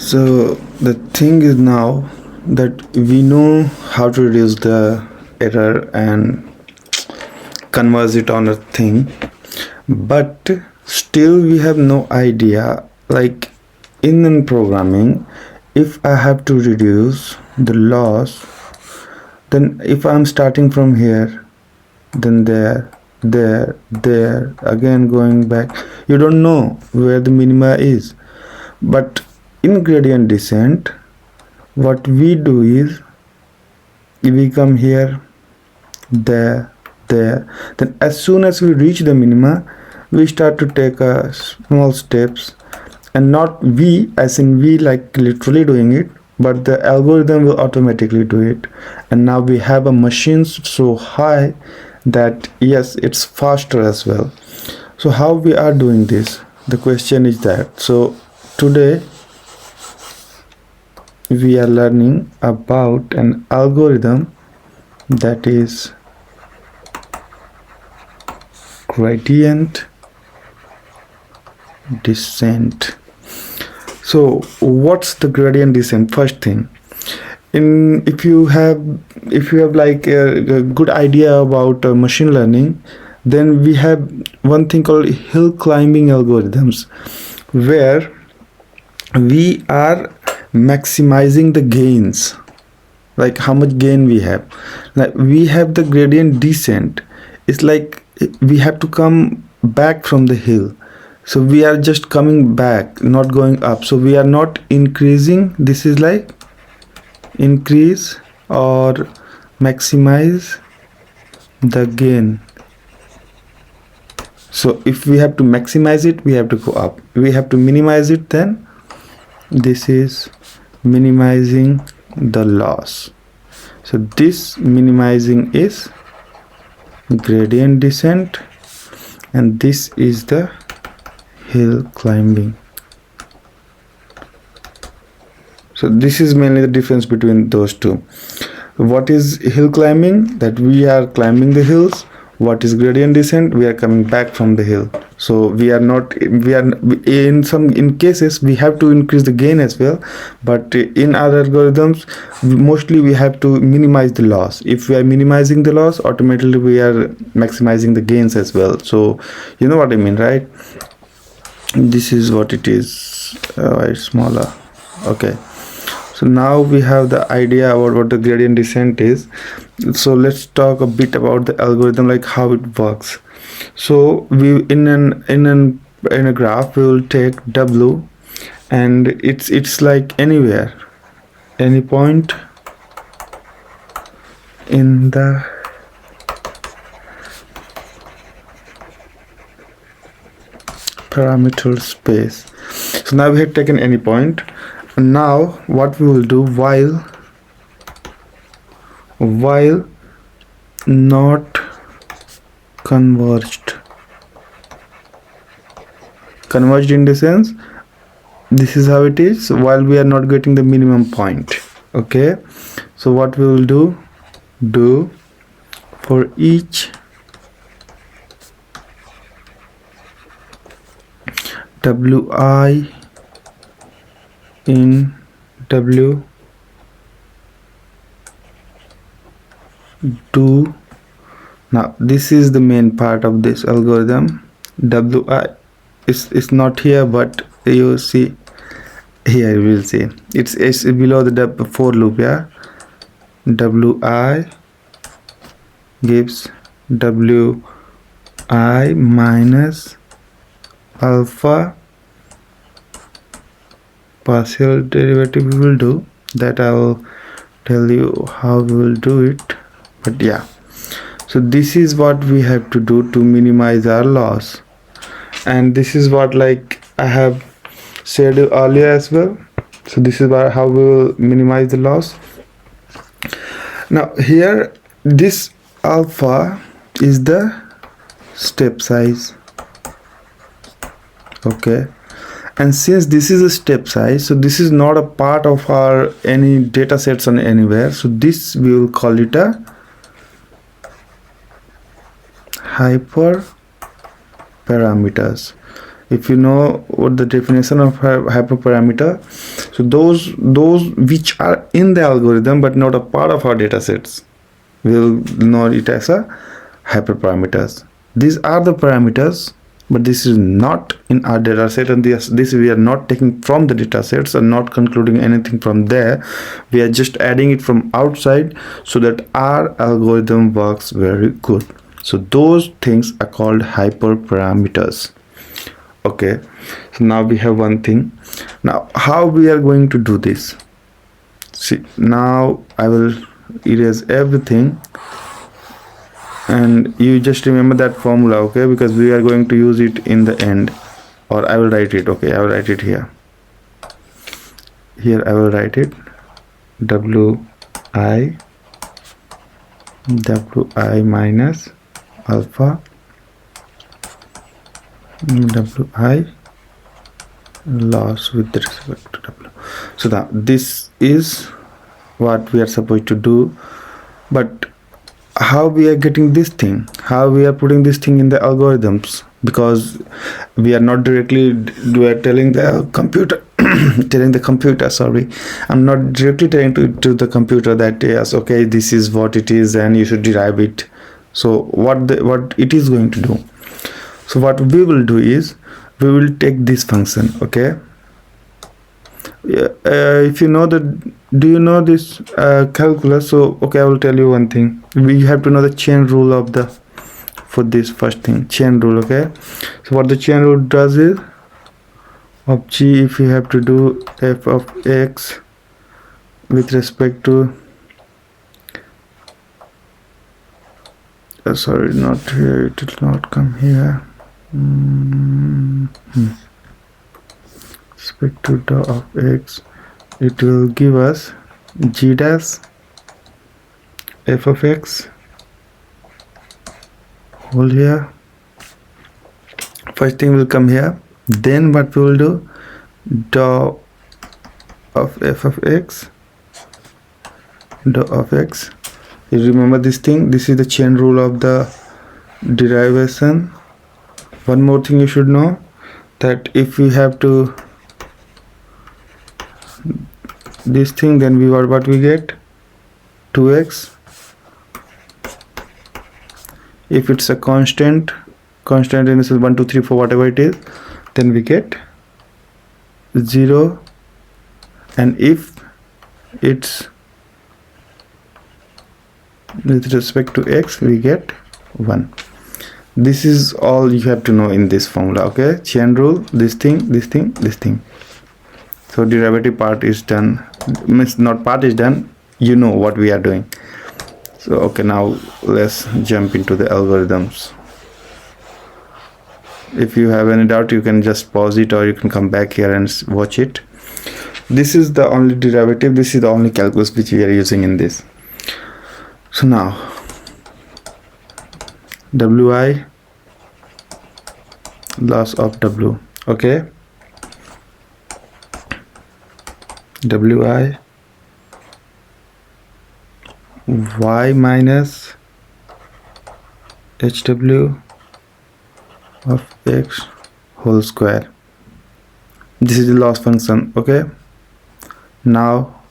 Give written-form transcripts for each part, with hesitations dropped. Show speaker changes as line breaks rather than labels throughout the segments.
So the thing is now that we know how to reduce the error and converse it on a thing, but still we have no idea, like in programming, if I have to reduce the loss, then if I'm starting from here, then there, again going back, you don't know where the minima is. But in gradient descent, what we do is we come here, there, then as soon as we reach the minima, we start to take small steps, and not we as in we like literally doing it, but the algorithm will automatically do it. And now we have a machine so high that yes, it's faster as well. So how we are doing this, the question is that. So today we are learning about an algorithm that is gradient descent. So what's the gradient descent? First thing, if you have like a good idea about machine learning, then we have one thing called hill climbing algorithms, where we are maximizing the gains, like how much gain we have. Like we have the gradient descent, it's like we have to come back from the hill, so we are just coming back, not going up. So we are not increasing, this is like increase or maximize the gain. So if we have to maximize it, we have to go up. We have to minimize it, then this is minimizing the loss. So this minimizing is gradient descent, and this is the hill climbing. So this is mainly the difference between those two. What is hill climbing? That we are climbing the hills. What is gradient descent? We are coming back from the hill. So we are in cases we have to increase the gain as well, but in other algorithms mostly we have to minimize the loss. If we are minimizing the loss, automatically we are maximizing the gains as well. So you know what I mean, right? This is what it is. It's smaller. Okay, so now we have the idea about what the gradient descent is. So let's talk a bit about the algorithm, like how it works. So we in a graph we will take W, and it's like anywhere, any point in the parameter space. So now we have taken any point. Now what we will do, while not converged in the sense, this is how it is, while we are not getting the minimum point. Okay, so what we will do for each Wi in W, do, now this is the main part of this algorithm. Wi is not here, but you see here, you will see it's below the for loop. Yeah, Wi gives Wi minus alpha partial derivative. We will do that, I will tell you how we will do it, but yeah. So this is what we have to do to minimize our loss, and this is what like I have said earlier as well. So this is how we will minimize the loss. Now here, this alpha is the step size. Okay, and since this is a step size, so this is not a part of our any data sets on anywhere, so this we will call it a hyperparameters. If you know what the definition of hyperparameter, so those which are in the algorithm but not a part of our data sets, we'll know it as a hyperparameters. These are the parameters, but this is not in our data set, and this we are not taking from the data sets and not concluding anything from there. We are just adding it from outside so that our algorithm works very good. So those things are called hyperparameters. Okay, so now we have one thing. Now how we are going to do this? See, now I will erase everything and you just remember that formula, okay, because we are going to use it in the end, or I will write it. Okay, I will write it here. I will write it wi minus alpha wi loss with respect to w. So now this is what we are supposed to do, but how we are getting this thing, how we are putting this thing in the algorithms, because we are not directly telling the computer sorry, I'm not directly telling to the computer that yes, okay, this is what it is and you should derive it. So what it is going to do, so what we will do is we will take this function. Okay, if you know do you know this calculus? So okay, I will tell you one thing. We have to know the chain rule of the for this first thing, chain rule. Okay, so what the chain rule does is of g, if you have to do f of x with respect to sorry, not here, it will not come here. Respect to dou of x, it will give us g dash f of x whole here. First thing will come here, then what we will do, dou of f of x, dou of x. You remember this thing, this is the chain rule of the derivation. One more thing you should know, that if we have to this thing, then we what we get 2x. If it's a constant in this is 1 2 3 4 whatever it is, then we get 0, and if it's with respect to x, we get 1. This is all you have to know in this formula. Okay, chain rule, this thing. So derivative part is done, means not part is done, you know what we are doing. So okay, now let's jump into the algorithms. If you have any doubt, you can just pause it or you can come back here and watch it. This is the only derivative, this is the only calculus which we are using in this. So now wi loss of w. Okay, wi y minus hw of x whole square. This is the loss function. Okay, now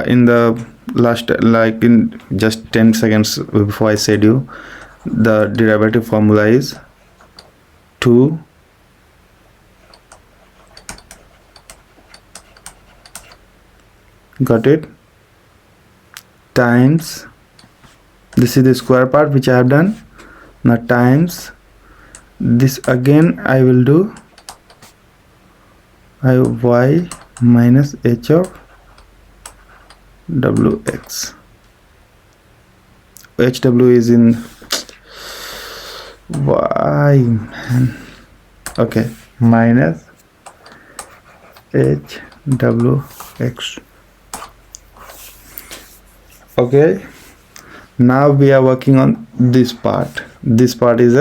in the last, like in just 10 seconds before I said you, the derivative formula is 2 got it, times, this is the square part which I have done, now times this again I will do y minus h of wx. hw is in y, man. Okay, minus hwx. Okay, now we are working on this part. This part is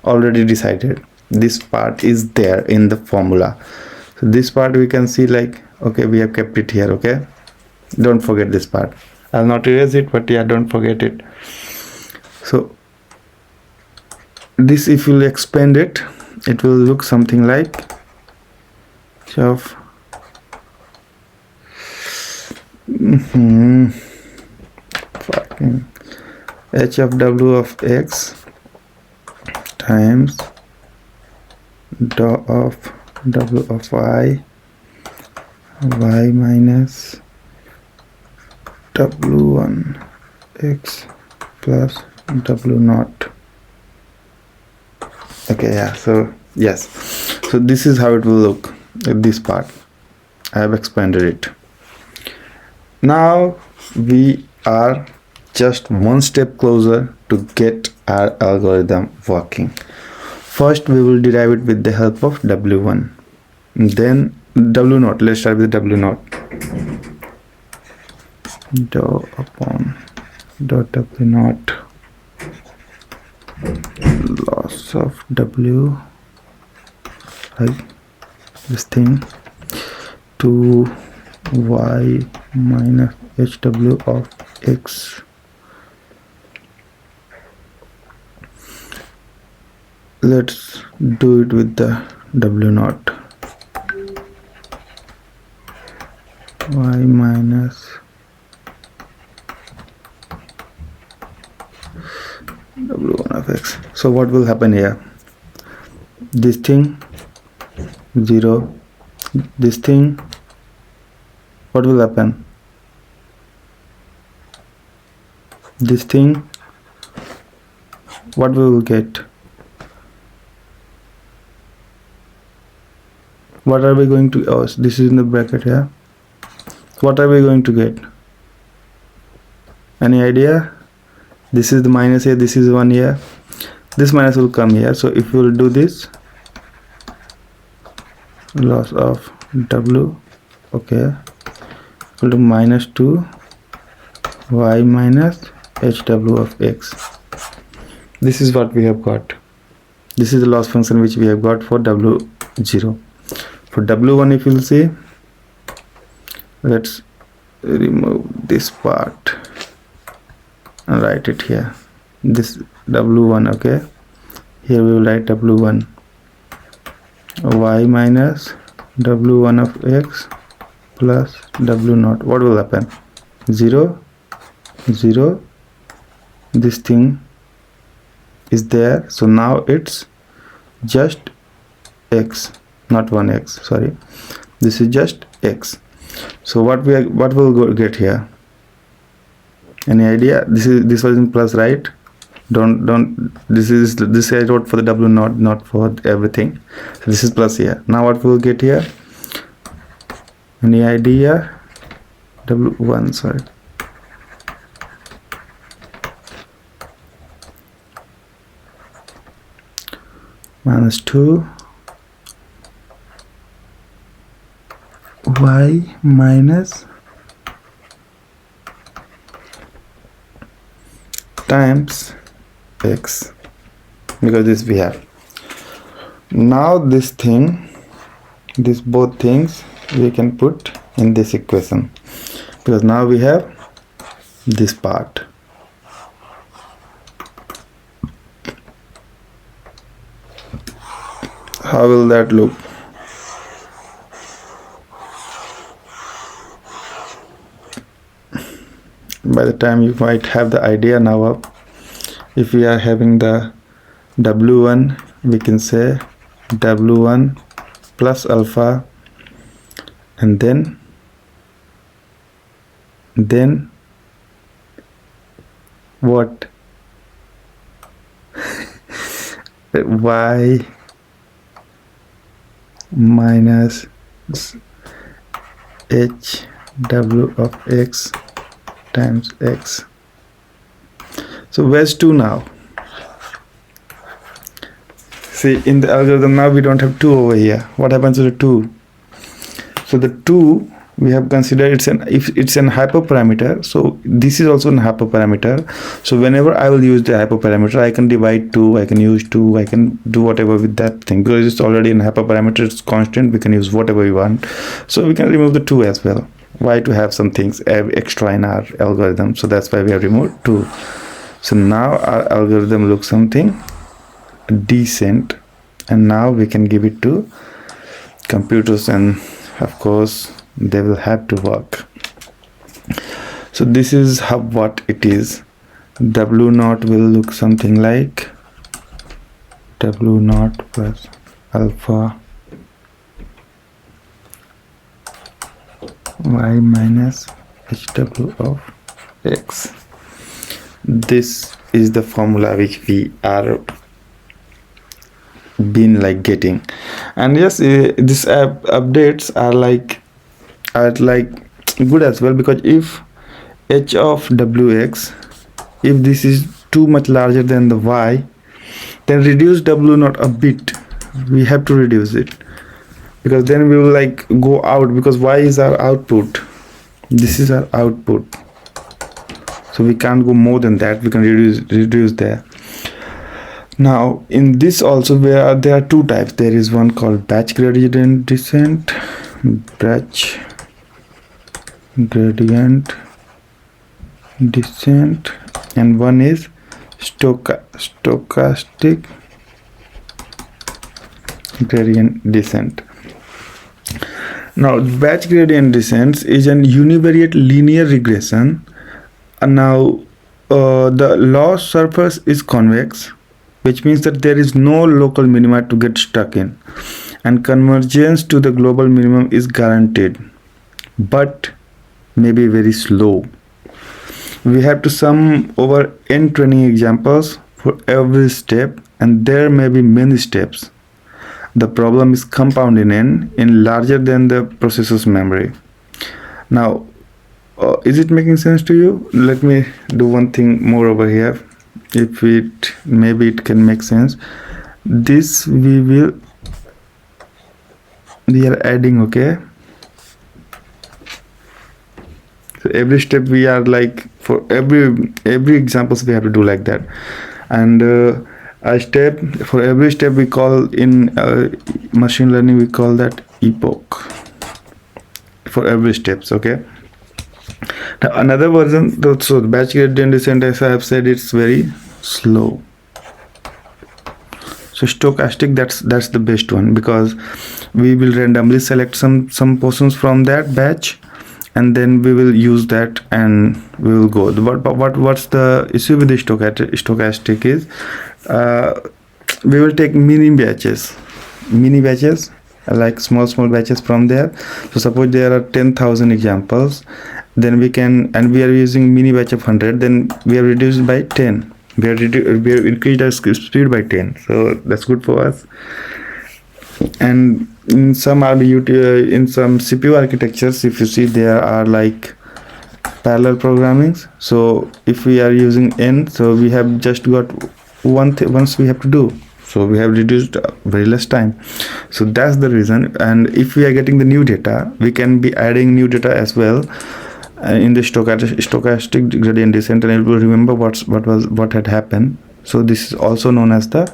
already decided, this part is there in the formula. So this part we can see, like, okay, we have kept it here. Okay, don't forget this part. I'll not erase it, but yeah, don't forget it. So this, if you'll expand it, it will look something like of fucking h of w of x times dou of w of y minus w1 x plus w naught. Okay, yeah, so yes, so this is how it will look at this part. I have expanded it. Now we are just one step closer to get our algorithm working. First we will derive it with the help of w1, then w0. Let's start with w0. Dou upon dou w0 loss of w, like this thing, to y minus hw of x. Let's do it with the w0. Y minus w1 of x. So what will happen here? This thing 0, this thing, what will happen? This thing, what we will get? What are we going to, oh, this is in the bracket here. What are we going to get? Any idea? This is the minus here, this is 1 here. This minus will come here. So if we will do this, loss of w, okay, equal to minus 2 y minus hw of x. This is what we have got. This is the loss function which we have got for w0. For w1, if you will see, let's remove this part and write it here. This w1, okay, here we will write w1, y minus w1 of x plus w0. What will happen? 0, 0, this thing is there, so now it's just x, not 1x, sorry, this is just x. So what we'll get here? Any idea? This was in plus, right? Don't this I wrote for the w0, not for everything. So this is plus here. Now what we'll get here? Any idea? w1, sorry, minus 2 y minus times x, because this we have. Now this thing, this both things we can put in this equation, because now we have this part. How will that look? By the time you might have the idea now up. If we are having the w1, we can say w1 plus alpha, and then what? Y minus hw of x times x. So where's 2 now? See, in the algorithm now we don't have 2 over here. What happens to the 2? So the 2 we have considered, if it's an hyperparameter, so this is also an hyperparameter. So whenever I will use the hyperparameter, I can divide 2, I can use 2, I can do whatever with that thing, because it's already in hyperparameter, it's constant, we can use whatever we want. So we can remove the 2 as well. Why? To have some things extra in our algorithm. So that's why we have removed 2. So now our algorithm looks something descent, and now we can give it to computers, and of course they will have to work. So this is how what it is. W naught will look something like W naught plus alpha y minus HW of x. This is the formula which we are been like getting. And yes, these updates are like good as well, because if h of wx, if this is too much larger than the y, then reduce w naught a bit. We have to reduce it, because then we will like go out, because y is our output, this is our output, so we can't go more than that. We can reduce there. Now in this also there are two types. There is one called batch gradient descent, batch gradient descent, and one is stochastic gradient descent. Now batch gradient descent is an univariate linear regression, and now the loss surface is convex, which means that there is no local minima to get stuck in, and convergence to the global minimum is guaranteed, but maybe very slow. We have to sum over n training examples for every step, and there may be many steps. The problem is compound in n in larger than the processor's memory. Now is it making sense to you? Let me do one thing more over here. If it maybe it can make sense. This we are adding, okay? So every step we are like, for every examples we have to do like that, and a step for every step we call in machine learning, we call that epoch for every steps, okay? Now another version, so the batch gradient descent, as I have said, it's very slow. So stochastic, that's the best one, because we will randomly select some portions from that batch, and then we will use that and we will go. What's the issue with the stochastic is we will take mini batches, like small batches from there. So suppose there are 10,000 examples, then we can, and we are using mini batch of 100, then we are reduced by 10. We have increased our speed by 10, so that's good for us. And in some in some CPU architectures, if you see, there are like parallel programmings. So if we are using n, so we have just got once we have to do, so we have reduced very less time. So that's the reason. And if we are getting the new data, we can be adding new data as well in the stochastic gradient descent, and it will remember what had happened. So this is also known as the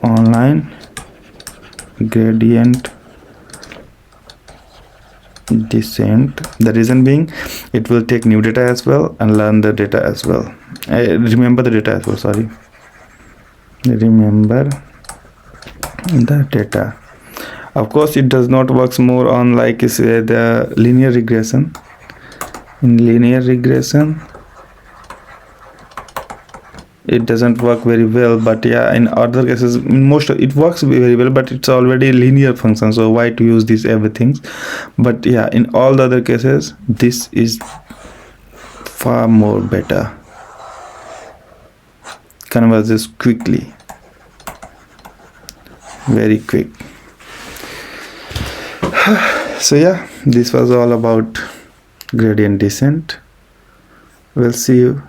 online gradient descent. The reason being, it will take new data as well and learn the data as well. Remember the data as well, sorry. Remember the data. Of course, it does not works more on like the linear regression. In linear regression, it doesn't work very well, but yeah, in other cases, in most it works very well, but it's already linear function, so why to use these everything? But yeah, in all the other cases, this is far more better, converges quickly, very quick. So yeah, this was all about gradient descent. We'll see you